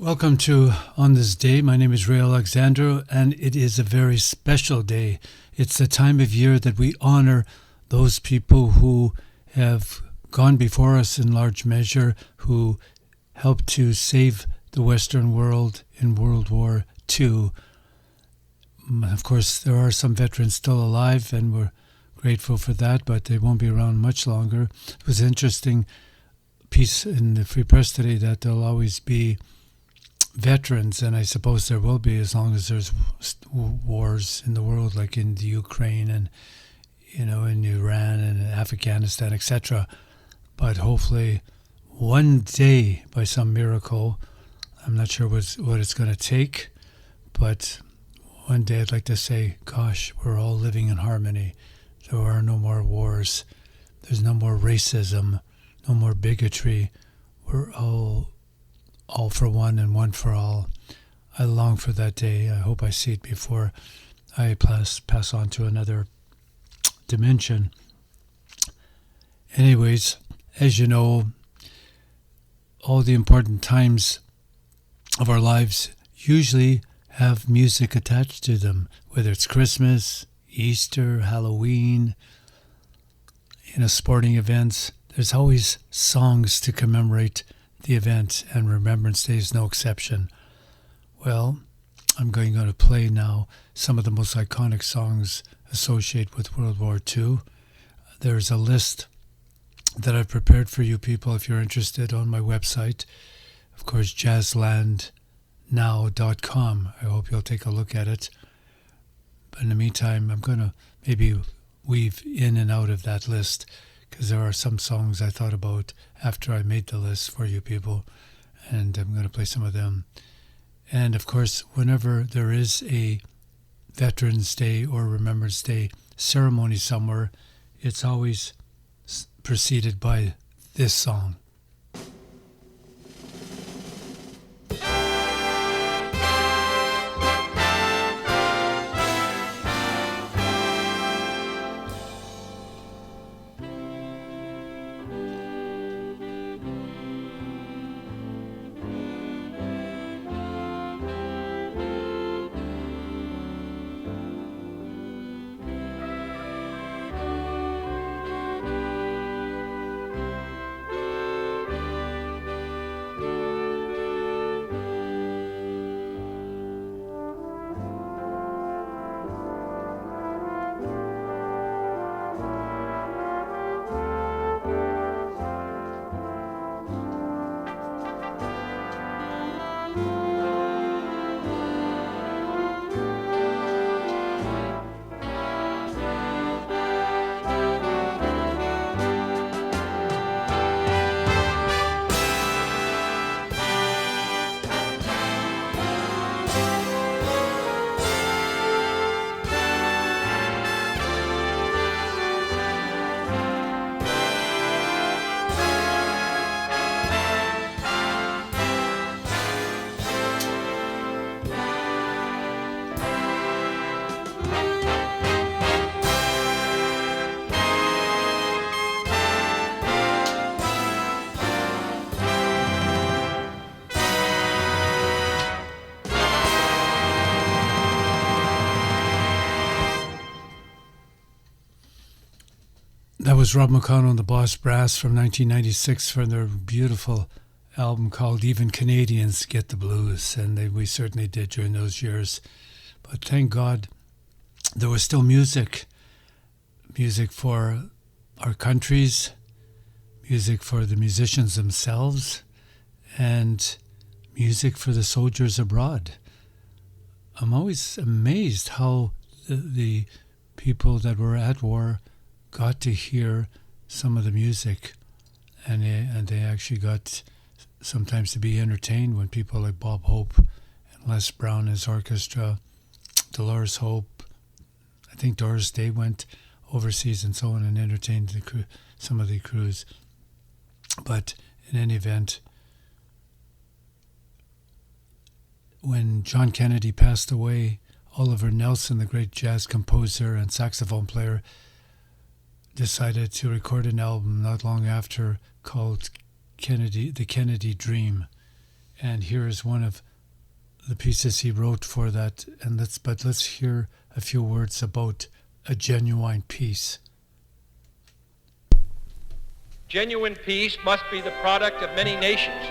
Welcome to On This Day. My name is Ray Alexander, and it is a very special day. It's the time of year that we honor those people who have gone before us in large measure, who helped to save the Western world in World War2. Of course, there are some veterans still alive, and we're grateful for that, but they won't be around much longer. It was an interesting piece in the Free Press today that there'll always be veterans, and I suppose there will be as long as there's wars in the world, like in the Ukraine and in Iran and Afghanistan, etc. But hopefully one day, by some miracle, I'm not sure what it's going to take, but one day I'd like to say, gosh, we're all living in harmony. There are no more wars. There's no more racism, no more bigotry. We're all for one and one for all. I long for that day. I hope I see it before I pass on to another dimension. Anyways, as you know, all the important times of our lives usually have music attached to them, whether it's Christmas, Easter, Halloween, sporting events. There's always songs to commemorate the event, and Remembrance Day is no exception. Well, I'm going to play now some of the most iconic songs associated with World War II. There's a list that I've prepared for you people if you're interested on my website. Of course, jazzlandnow.com. I hope you'll take a look at it. But in the meantime, I'm going to maybe weave in and out of that list, because there are some songs I thought about after I made the list for you people, and I'm going to play some of them. And of course, whenever there is a Veterans Day or Remembrance Day ceremony somewhere, it's always preceded by this song. That was Rob McConnell and the Boss Brass from 1996 from their beautiful album called Even Canadians Get the Blues, and we certainly did during those years. But thank God there was still music for our countries, music for the musicians themselves, and music for the soldiers abroad. I'm always amazed how the people that were at war got to hear some of the music, and they actually got sometimes to be entertained when people like Bob Hope and Les Brown, his orchestra, Dolores Hope, I think Doris Day went overseas and so on and entertained some of the crews. But in any event, when John Kennedy passed away, Oliver Nelson, the great jazz composer and saxophone player, decided to record an album not long after called The Kennedy Dream. And here is one of the pieces he wrote for that. And let's hear a few words about a genuine peace. Genuine peace must be the product of many nations,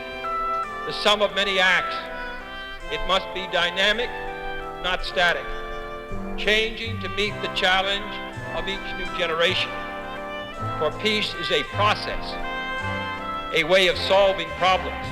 the sum of many acts. It must be dynamic, not static, changing to meet the challenge of each new generation. For peace is a process, a way of solving problems.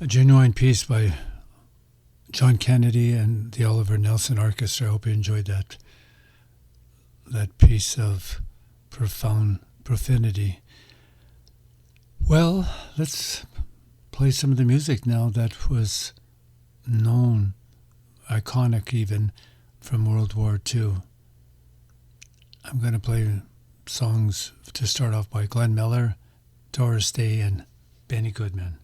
A Genuine Peace by John Kennedy and the Oliver Nelson Orchestra. I hope you enjoyed that piece of profound profanity. Well, let's play some of the music now that was known, iconic even, from World War II. I'm going to play songs to start off by Glenn Miller, Doris Day, and Benny Goodman.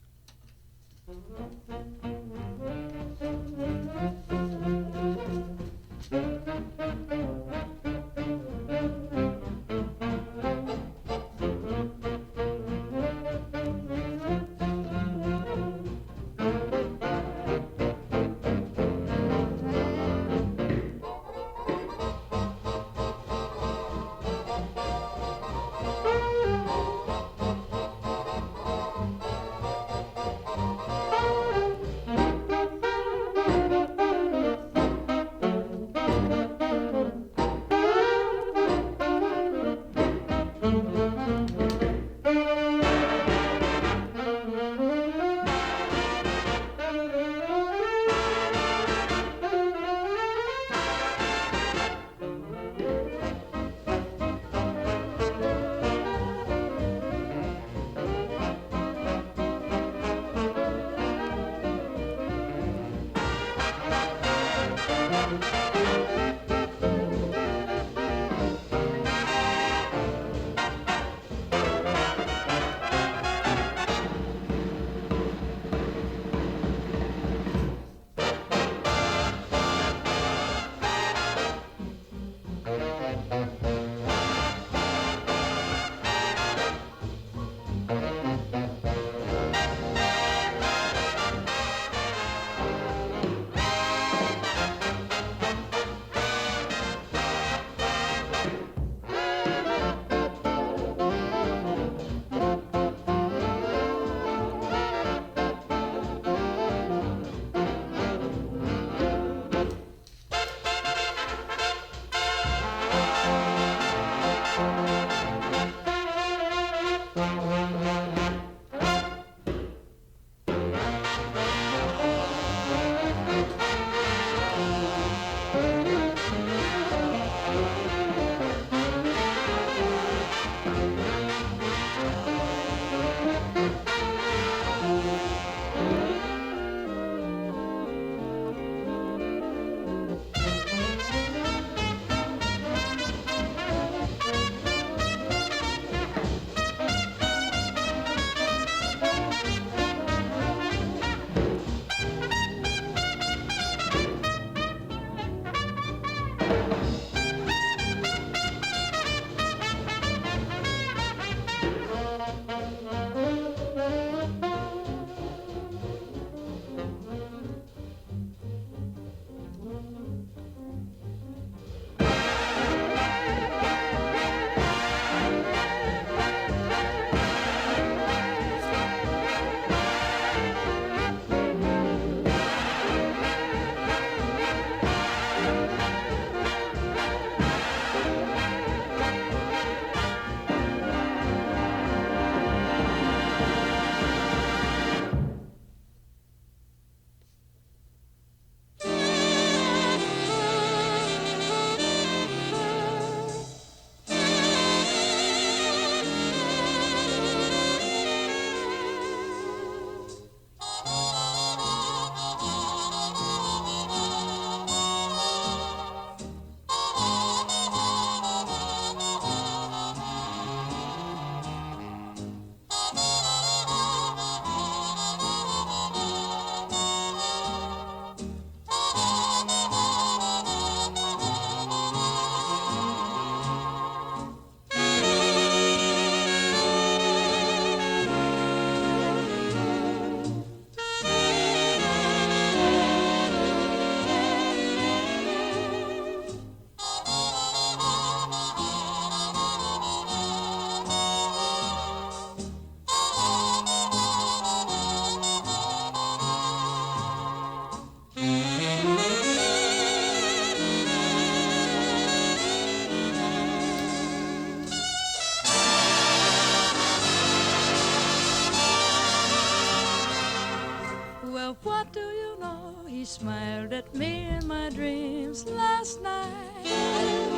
what do you know? He smiled at me in my dreams last night.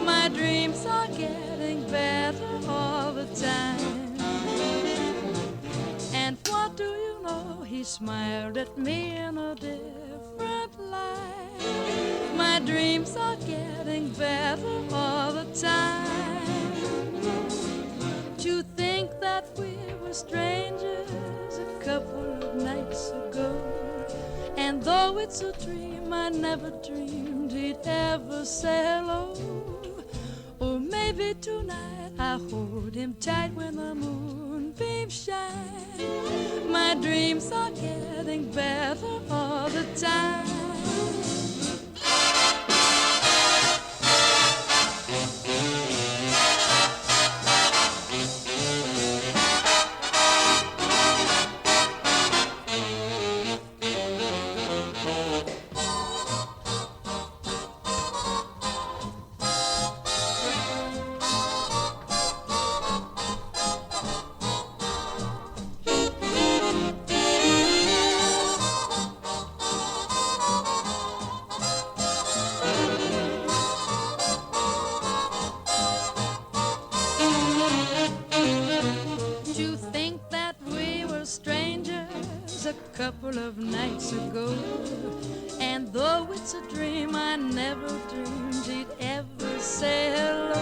My dreams are getting better all the time. And what do you know? He smiled at me in a different light. My dreams are getting better all the time. To think that we were strangers a couple of nights ago, and though it's a dream, I never dreamed he'd ever say hello. Or maybe tonight I'll hold him tight when the moonbeams shine. My dreams are getting better all the time. Couple of nights ago, and though it's a dream, I never dreamed he'd ever say hello.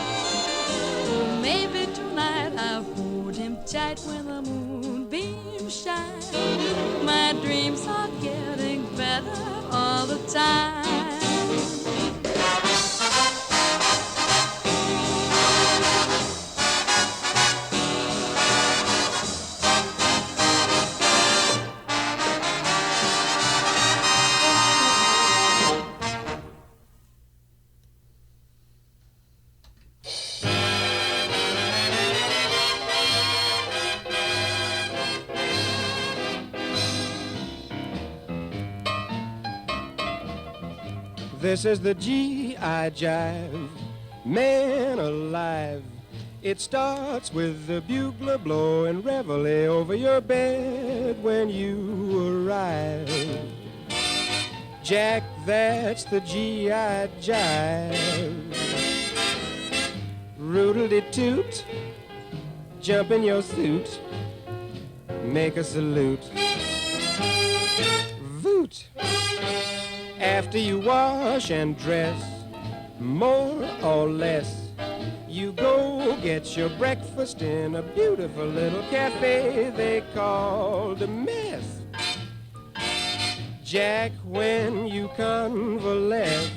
Or maybe tonight I'll hold him tight when the moonbeams shine. My dreams are getting better all the time. This is the G.I. Jive, man alive. It starts with the bugler blowing reveille over your bed when you arrive. Jack, that's the G.I. Jive. Roodle-de-toot, jump in your suit, make a salute. Voot! After you wash and dress, more or less, you go get your breakfast in a beautiful little cafe they call the Mess. Jack, when you convalesce,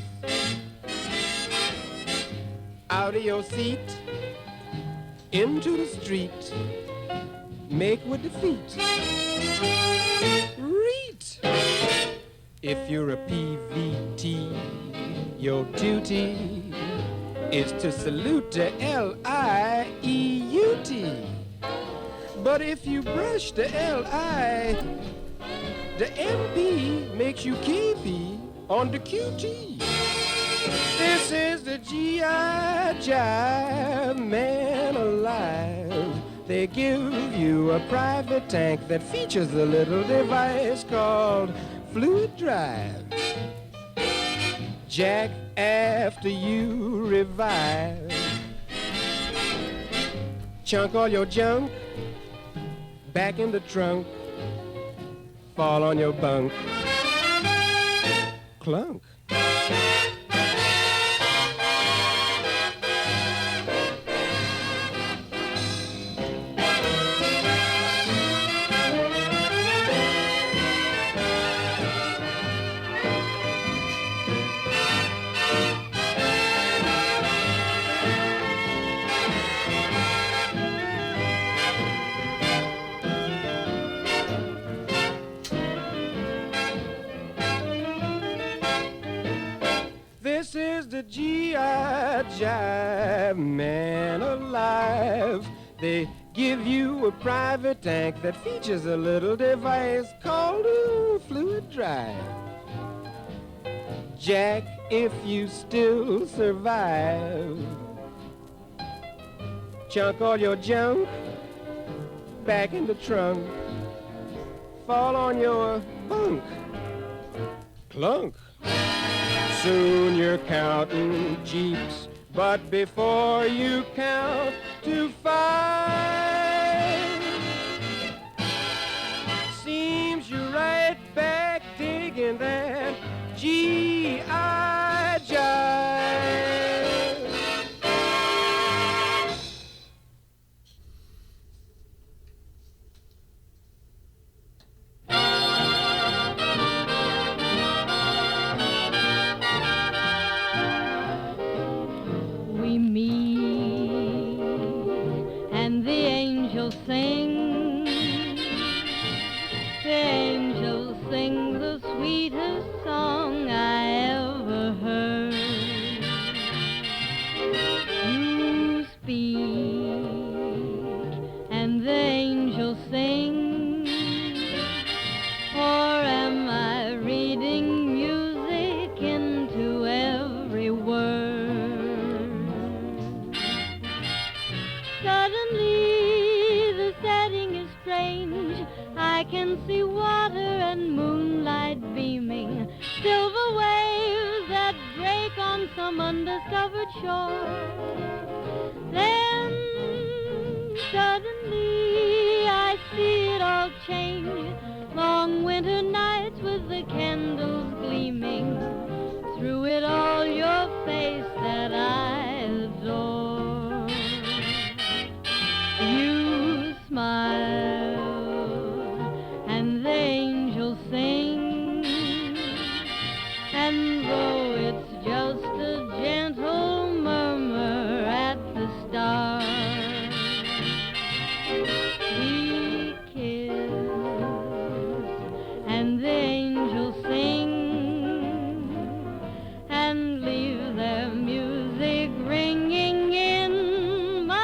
out of your seat, into the street, make with the feet. Reet! If you're a PVT, your duty is to salute to L-I-E-U-T. But if you brush the L-I, the M-P makes you KP on the QT. This is the G.I. Jive, man alive. They give you a private tank that features a little device called fluid drive. Jack, after you revive, chunk all your junk back in the trunk, fall on your bunk, clunk. This is the G.I. Jive, man alive. They give you a private tank that features a little device called a fluid drive. Jack, if you still survive, chunk all your junk back in the trunk, fall on your bunk, clunk. Soon you're counting jeeps, but before you count to 5, seems you're right back digging that G.I. jive. We meet and the angels sing. The angels sing the sweetest song I ever heard. You speak and the angels sing. Or am I reading music into every word? Suddenly the setting is strange. I can see water and moonlight beaming, silver waves that break on some undiscovered shore. Then suddenly I see it all change. Long winter nights with the candles gleaming. Through it all your face that I adore. You smile and the angels sing, and though it's just a gentle murmur at the start, we kiss and the angels sing and leave their music ringing in my heart.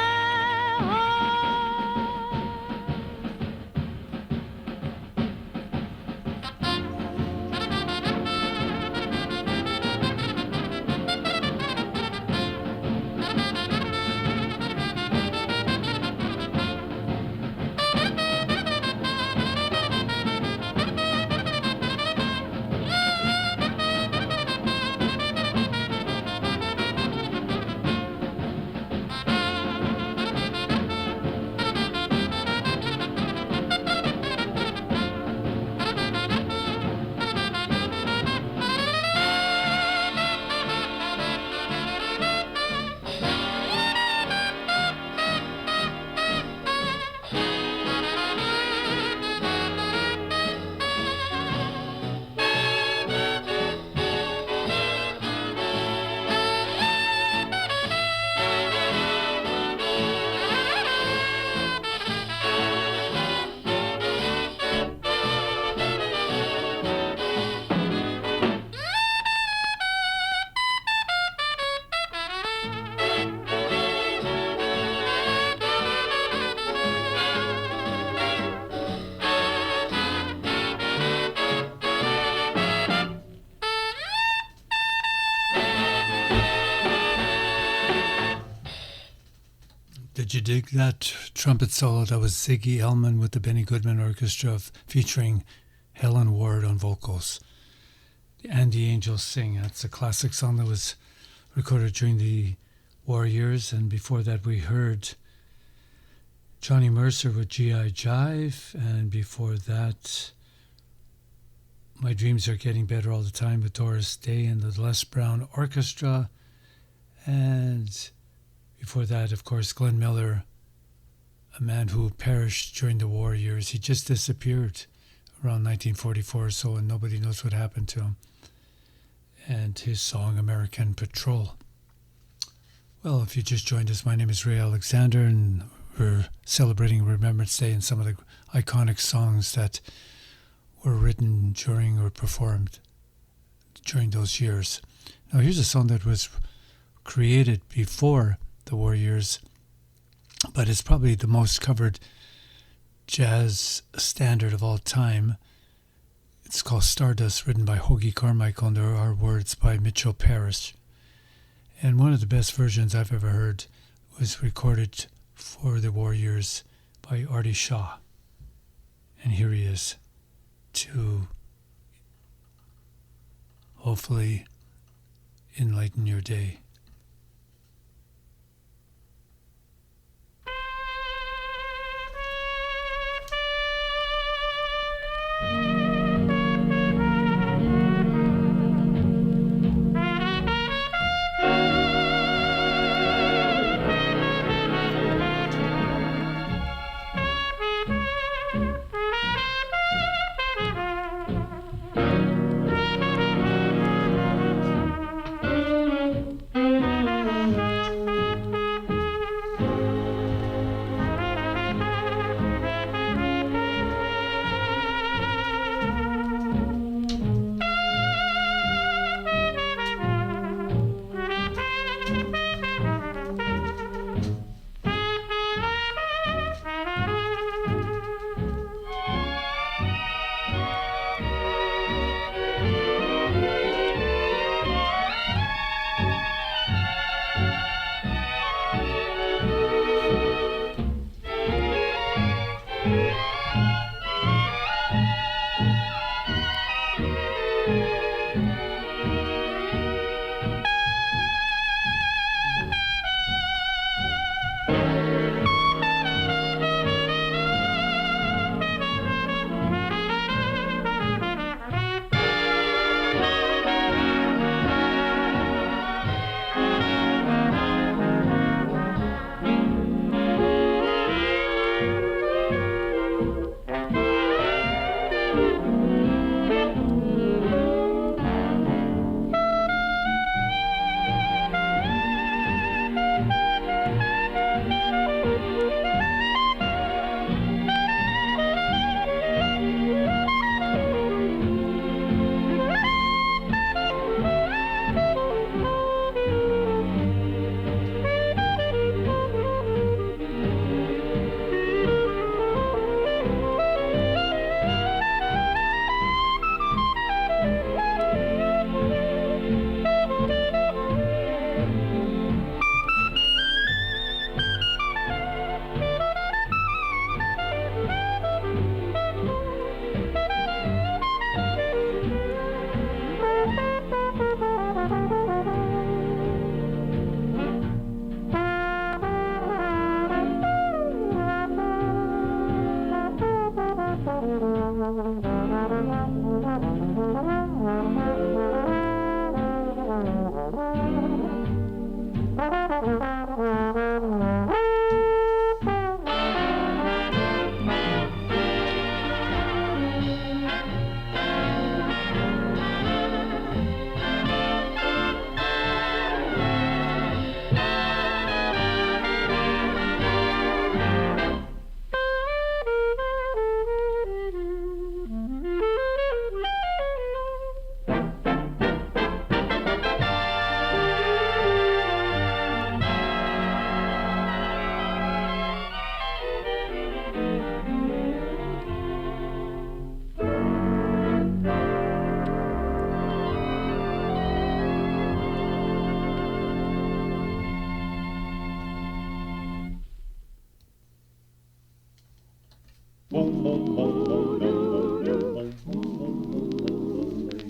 Did you dig that trumpet solo? That was Ziggy Elman with the Benny Goodman Orchestra featuring Helen Ward on vocals. And the Angels Sing. That's a classic song that was recorded during the war years. And before that we heard Johnny Mercer with G.I. Jive. And before that, My Dreams Are Getting Better All the Time with Doris Day and the Les Brown Orchestra. And before that, of course, Glenn Miller, a man who perished during the war years. He just disappeared around 1944 or so, and nobody knows what happened to him. And his song, American Patrol. Well, if you just joined us, my name is Ray Alexander, and we're celebrating Remembrance Day and some of the iconic songs that were written during or performed during those years. Now, here's a song that was created before the war years, but it's probably the most covered jazz standard of all time. It's called Stardust, written by Hoagy Carmichael, and there are words by Mitchell Parrish. And one of the best versions I've ever heard was recorded for the war years by Artie Shaw. And here he is to hopefully enlighten your day.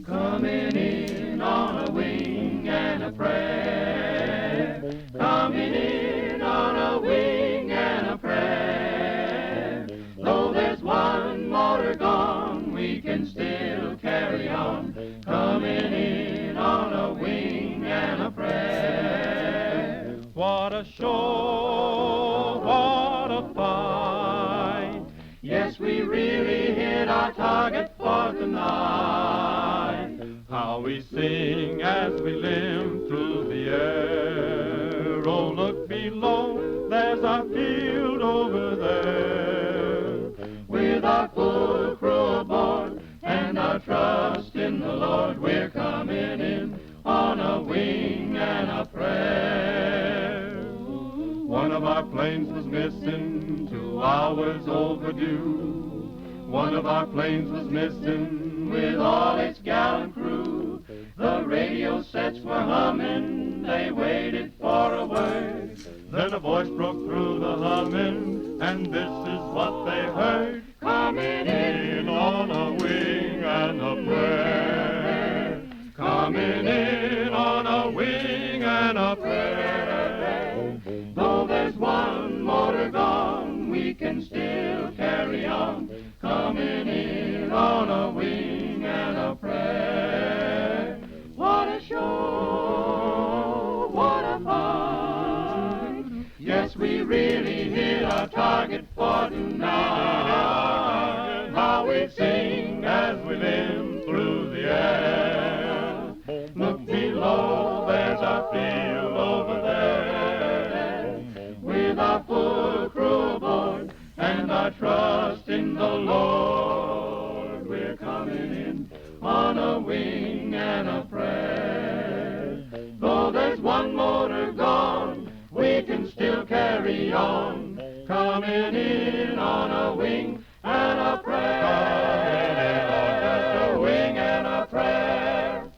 Coming in on a wing and a prayer. Coming in on a wing and a prayer. Though there's one motor gone, we can still carry on. Coming in on a wing and a prayer. What a show, what a fight. Yes, we really hit our target for tonight. How we sing as we limp through the air. Oh, look below, there's our field over there. With our full crew aboard and our trust in the Lord, we're coming in on a wing and a prayer. One of our planes was missing, 2 hours overdue. One of our planes was missing with all its gallant crew. The radio sets were humming, they waited for a word. Then a voice broke through the humming, and this is what they heard. Coming in On a wing and a prayer. Coming coming in on a wing and a prayer. What a show, what a fight. Yes, we really hit our target for tonight. How we sing as we limp through the air. Look below, there's our field over there. With our full crew aboard and our trust in the Lord, we're coming in on a wing and a prayer. Though there's one motor gone, we can still carry on, coming in on a wing and a prayer. Coming in on just a wing and a prayer.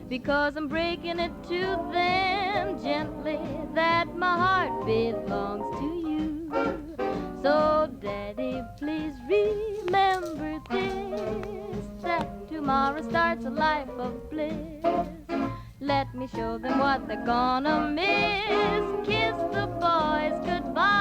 Because I'm breaking it to them gently that my heart belongs to you. So, Daddy, please remember this, that tomorrow starts a life of bliss. Let me show them what they're gonna miss. Kiss the boys goodbye.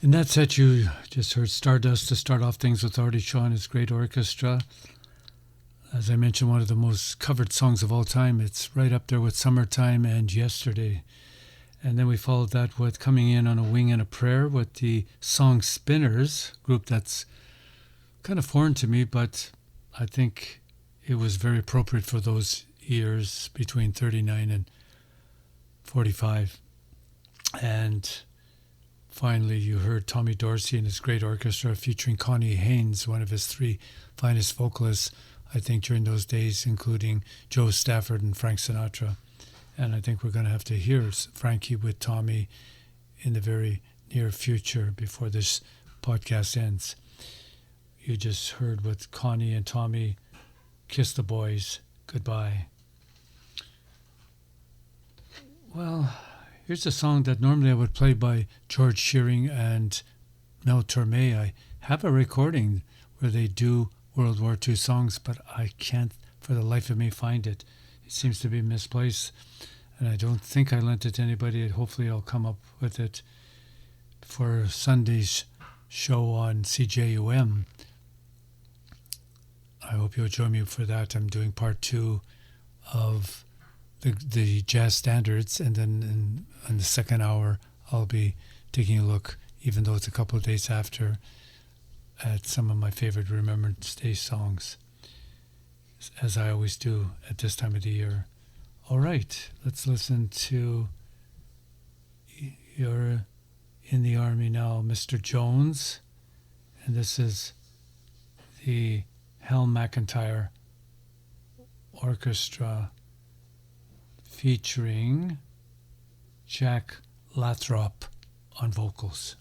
In that set, you just heard Stardust to start off things with Artie Shaw and his great orchestra. As I mentioned, one of the most covered songs of all time. It's right up there with Summertime and Yesterday. And then we followed that with Coming In on a Wing and a Prayer with the song Spinners, group that's kind of foreign to me, but I think it was very appropriate for those years between 39 and 45. And finally, you heard Tommy Dorsey and his great orchestra featuring Connie Haynes, one of his three finest vocalists, I think, during those days, including Joe Stafford and Frank Sinatra. And I think we're going to have to hear Frankie with Tommy in the very near future before this podcast ends. you just heard with Connie and Tommy, Kiss the Boys Goodbye. Well, here's a song that normally I would play by George Shearing and Mel Torme. I have a recording where they do World War II songs, but I can't for the life of me find it. It seems to be misplaced, and I don't think I lent it to anybody. Hopefully I'll come up with it for Sunday's show on CJUM. I hope you'll join me for that. I'm doing part 2 of the jazz standards, and then in the second hour I'll be taking a look, even though it's a couple of days after, at some of my favorite Remembrance Day songs, as I always do at this time of the year. All right, let's listen to You're in the Army Now, Mr. Jones, and this is the Hal McIntyre Orchestra featuring Jack Lathrop on vocals.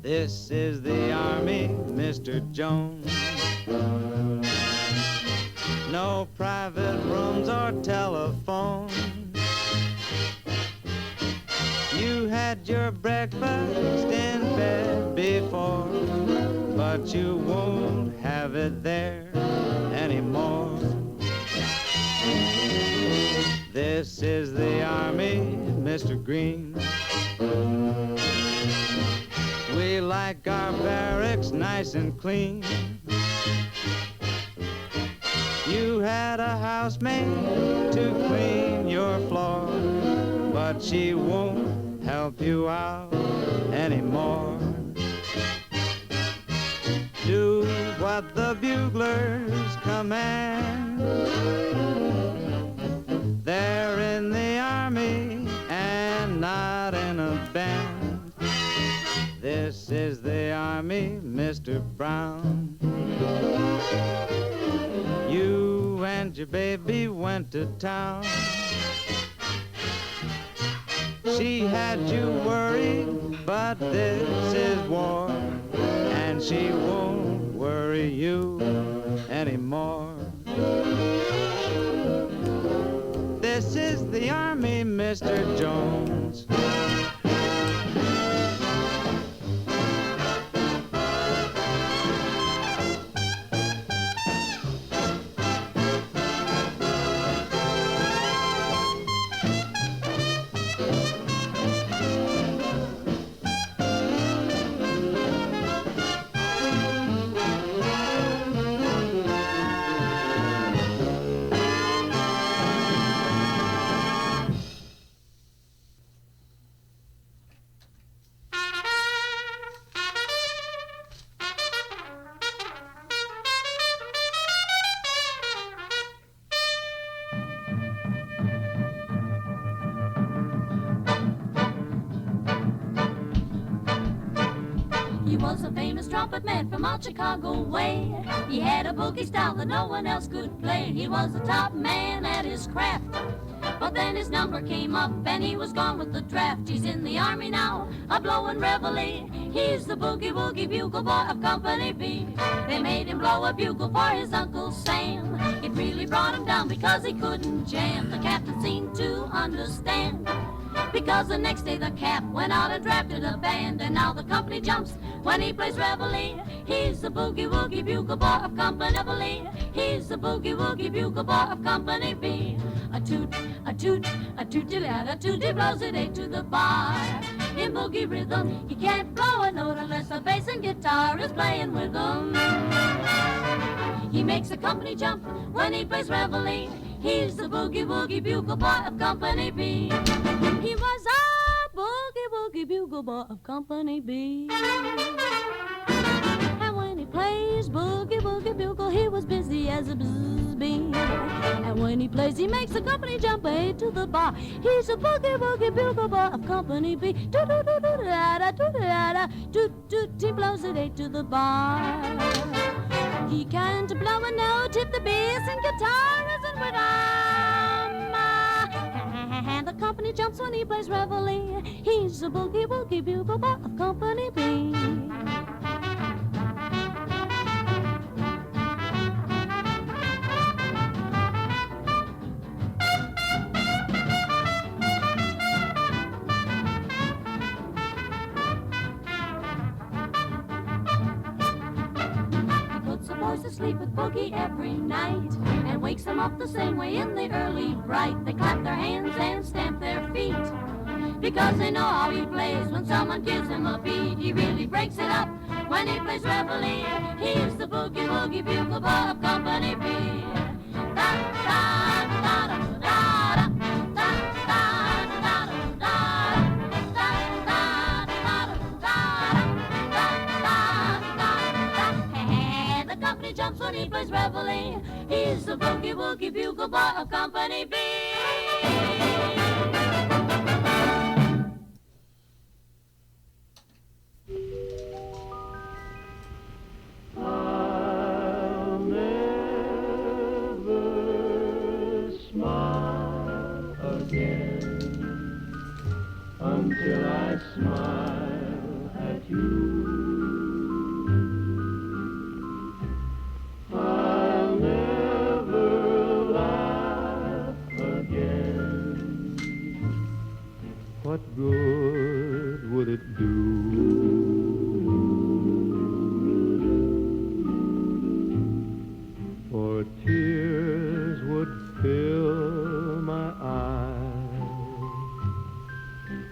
This is the Army, Mr. Jones. No private rooms or telephone. You had your breakfast in bed before, but you won't have it there anymore. This is the Army, Mr. Green. We like our barracks nice and clean. You had a housemaid to clean your floor, but she won't help you out anymore. Do what the buglers command. They're in the Army and not in a band. This is the Army, Mr. Brown. You and your baby went to town. She had you worried, but this is war, and she won't worry you anymore. This is the Army, Mr. Jones. Chicago way. He had a boogie style that no one else could play. He was the top man at his craft. But then his number came up and he was gone with the draft. He's in the Army now, a blowin' reveille. He's the boogie-woogie bugle boy of Company B. They made him and blow a bugle for his Uncle Sam. It really brought him down because he couldn't jam. The captain seemed to understand, because the next day the cap went out and drafted a band. And now the company jumps when he plays reveille. He's the boogie-woogie bugle boy of Company. He's the boogie-woogie bugle boy of Company B. A toot, a toot, a toot-a-lat, a toot, he blows it eight to the bar. In boogie rhythm, he can't blow a note unless the bass and guitar is playing with him. He makes the company jump when he plays reveille. He's the boogie-woogie bugle boy of Company B. He was a boogie-woogie bugle boy of Company B. And when he plays boogie-woogie bugle, he was busy as a bee. And when he plays, he makes the company jump eight to the bar. He's a boogie-woogie bugle boy of Company B. Do-do-do-do-da-da, do-da-da, do-do, he blows it eight to the bar. He can't blow a note if the bass and guitar isn't with him. And the company jumps when he plays reveille. He's a boogie-woogie bugle boy of Company B. Sleep with boogie every night and wakes them up the same way in the early bright. They clap their hands and stamp their feet because they know how he plays. When someone gives him a beat, he really breaks it up when he plays reveille. He's the boogie-woogie bugle boy of Company B. Jumps when he plays reveille. He's the boogie-woogie bugle boy of Company B. I'll never smile again until I smile at you. What good would it do? For tears would fill my eyes,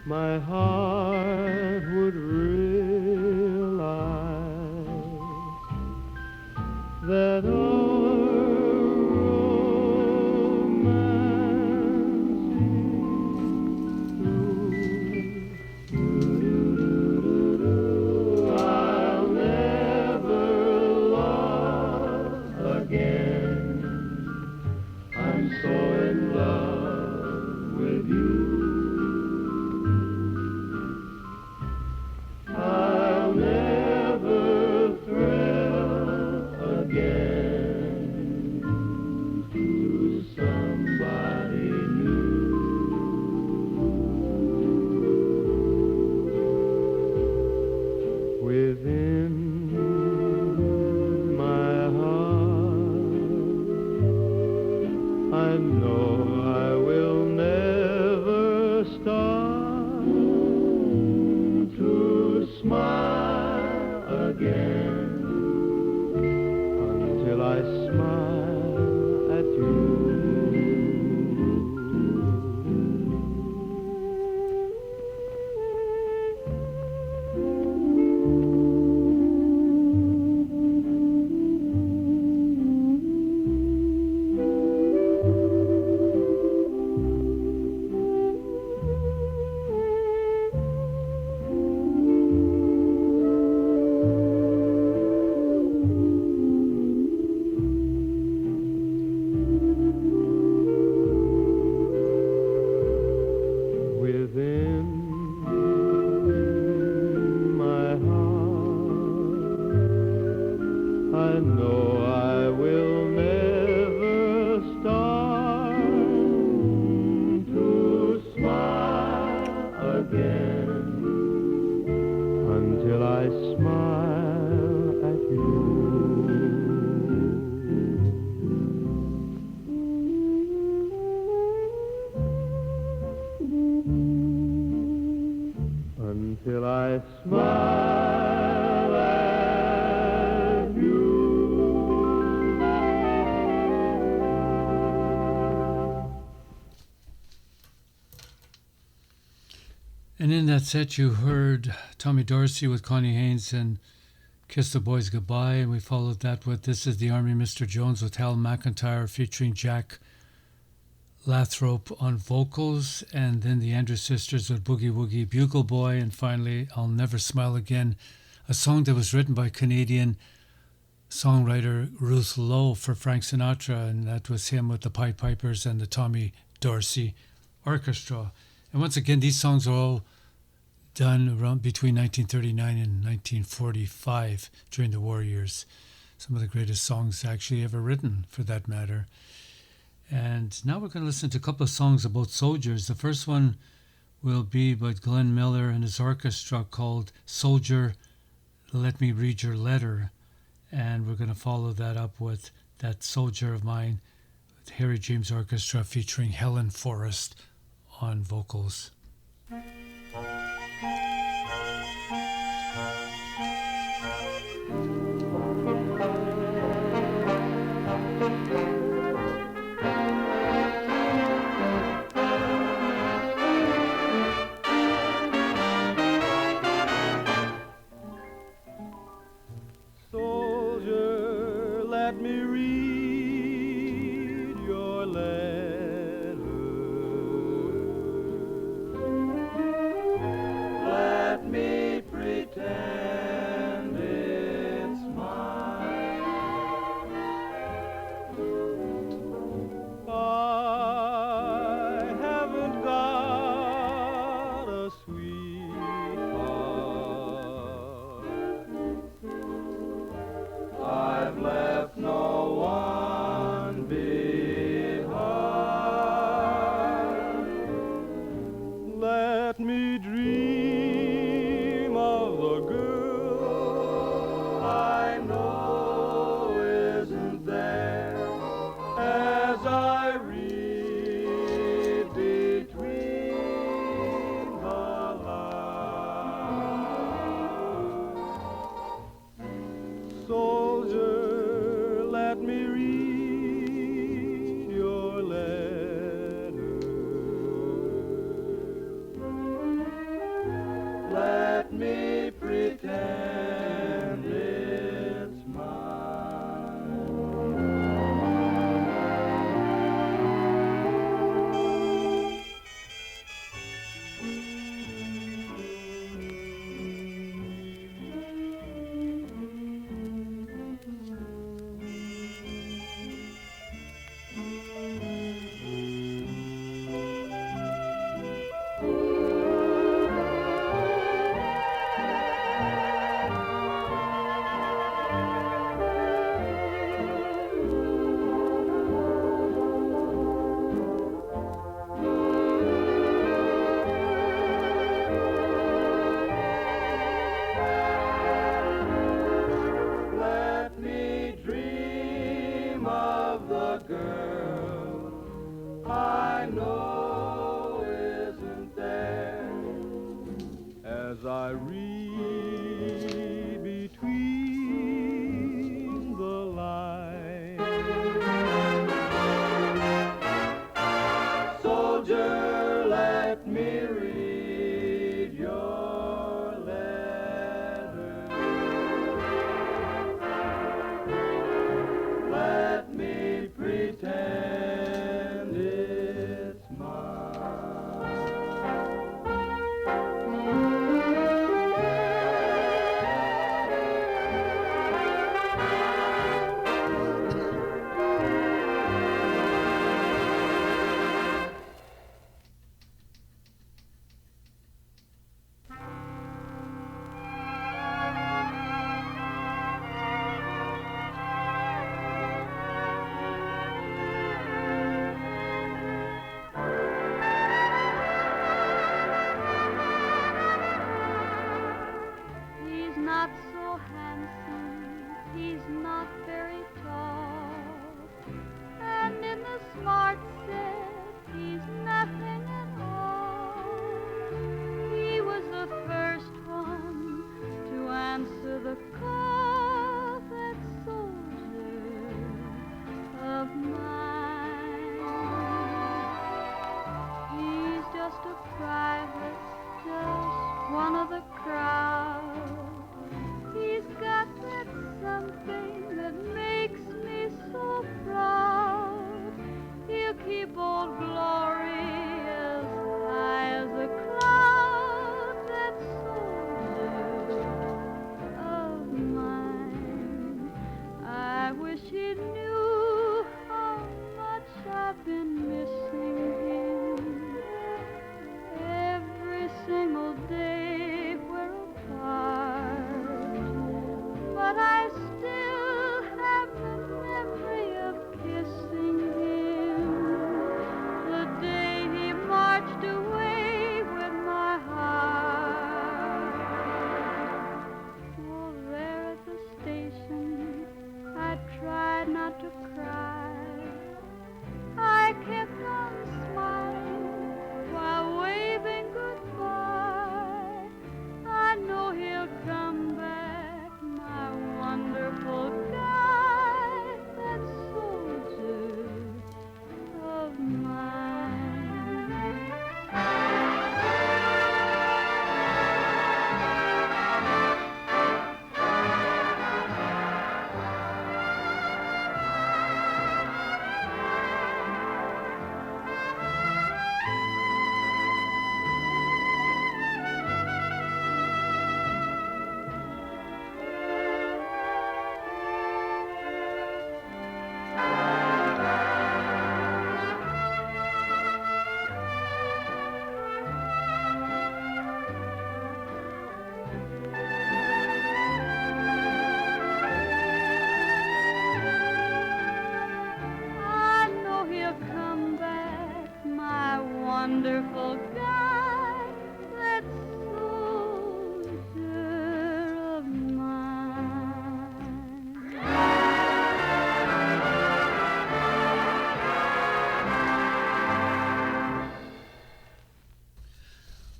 my heart would realize that until I smile at you. And in that set, you heard Tommy Dorsey with Connie Haynes and Kiss the Boys Goodbye. And we followed that with This Is the Army, Mr. Jones with Hal McIntyre featuring Jack Lathrop on vocals. And then the Andrews Sisters with Boogie Woogie Bugle Boy. And finally, I'll Never Smile Again, a song that was written by Canadian songwriter Ruth Lowe for Frank Sinatra. And that was him with the Pied Pipers and the Tommy Dorsey Orchestra. And once again, these songs are all done around between 1939 and 1945 during the war years. Some of the greatest songs actually ever written, for that matter. And now we're going to listen to a couple of songs about soldiers. The first one will be by Glenn Miller and his orchestra called Soldier, Let Me Read Your Letter. And we're going to follow that up with That Soldier of Mine with Harry James Orchestra featuring Helen Forrest on vocals. Soldier, let me read your letter. Let me pretend it's mine. I haven't got a sweetheart. I've left no one behind. Let me dream of the girl I know isn't there as I read between the lines. Soldier,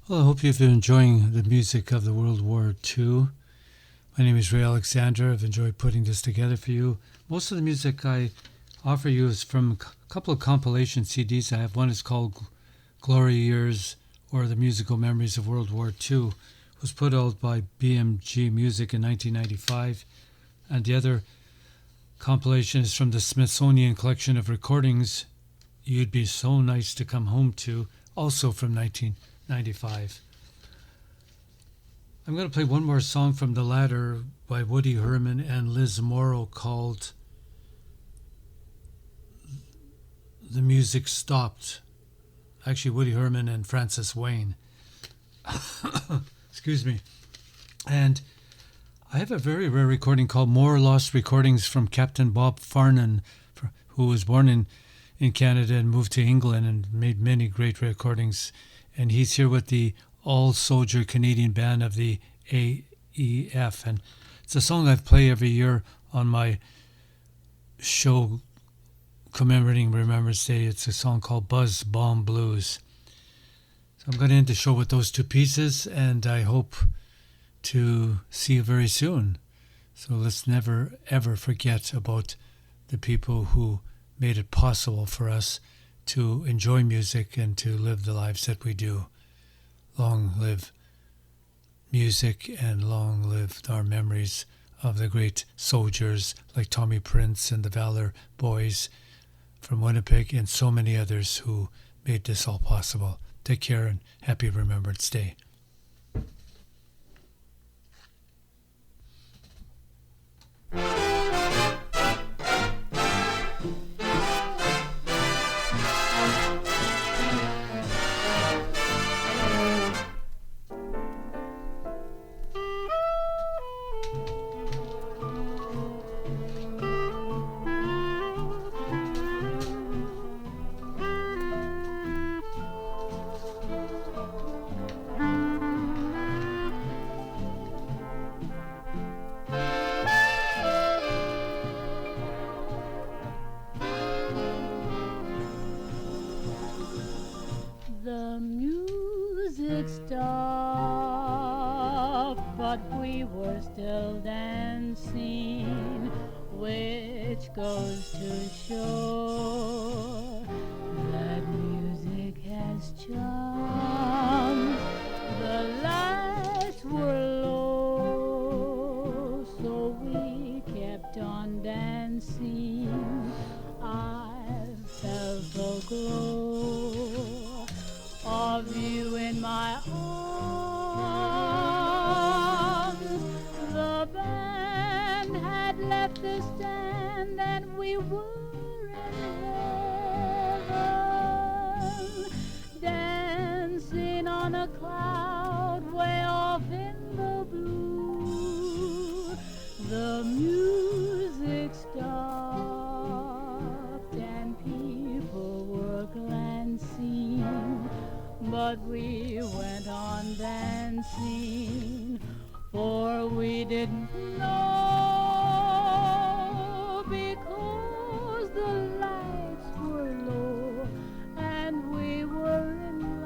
Well, I hope you've been enjoying the music of the World War II. My name is Ray Alexander. I've enjoyed putting this together for you. Most of the music I offer you is from a couple of compilation CDs I have. One is called Glory Years, or the Musical Memories of World War II. It was put out by BMG Music in 1995. And the other compilation is from the Smithsonian Collection of Recordings, You'd Be So Nice to Come Home To, also from 1995. I'm going to play one more song from the latter by Woody Herman and Liz Morrow called The Music Stopped. Actually, Woody Herman and Francis Wayne. Excuse me. And I have a very rare recording called More Lost Recordings from Captain Bob Farnan, who was born in Canada and moved to England and made many great recordings. And he's here with the all-soldier Canadian band of the AEF. And it's a song I play every year on my show commemorating Remembrance Day. It's a song called Buzz Bomb Blues. So I'm going to end the show with those two pieces, and I hope to see you very soon. So let's never, ever forget about the people who made it possible for us to enjoy music and to live the lives that we do. Long live music, and long live our memories of the great soldiers like Tommy Prince and the Valor Boys from Winnipeg and so many others who made this all possible. Take care and happy Remembrance Day. The music stopped, but we were still dancing, which goes to show that music has charms. The lights were low, so we kept on dancing. I felt a glow of you in my arms. The band had left the stand and we were in heaven, dancing on a cloud way off in the blue. The music stopped and people were glancing, but we went on dancing, for we didn't know, because the lights were low and we were in love.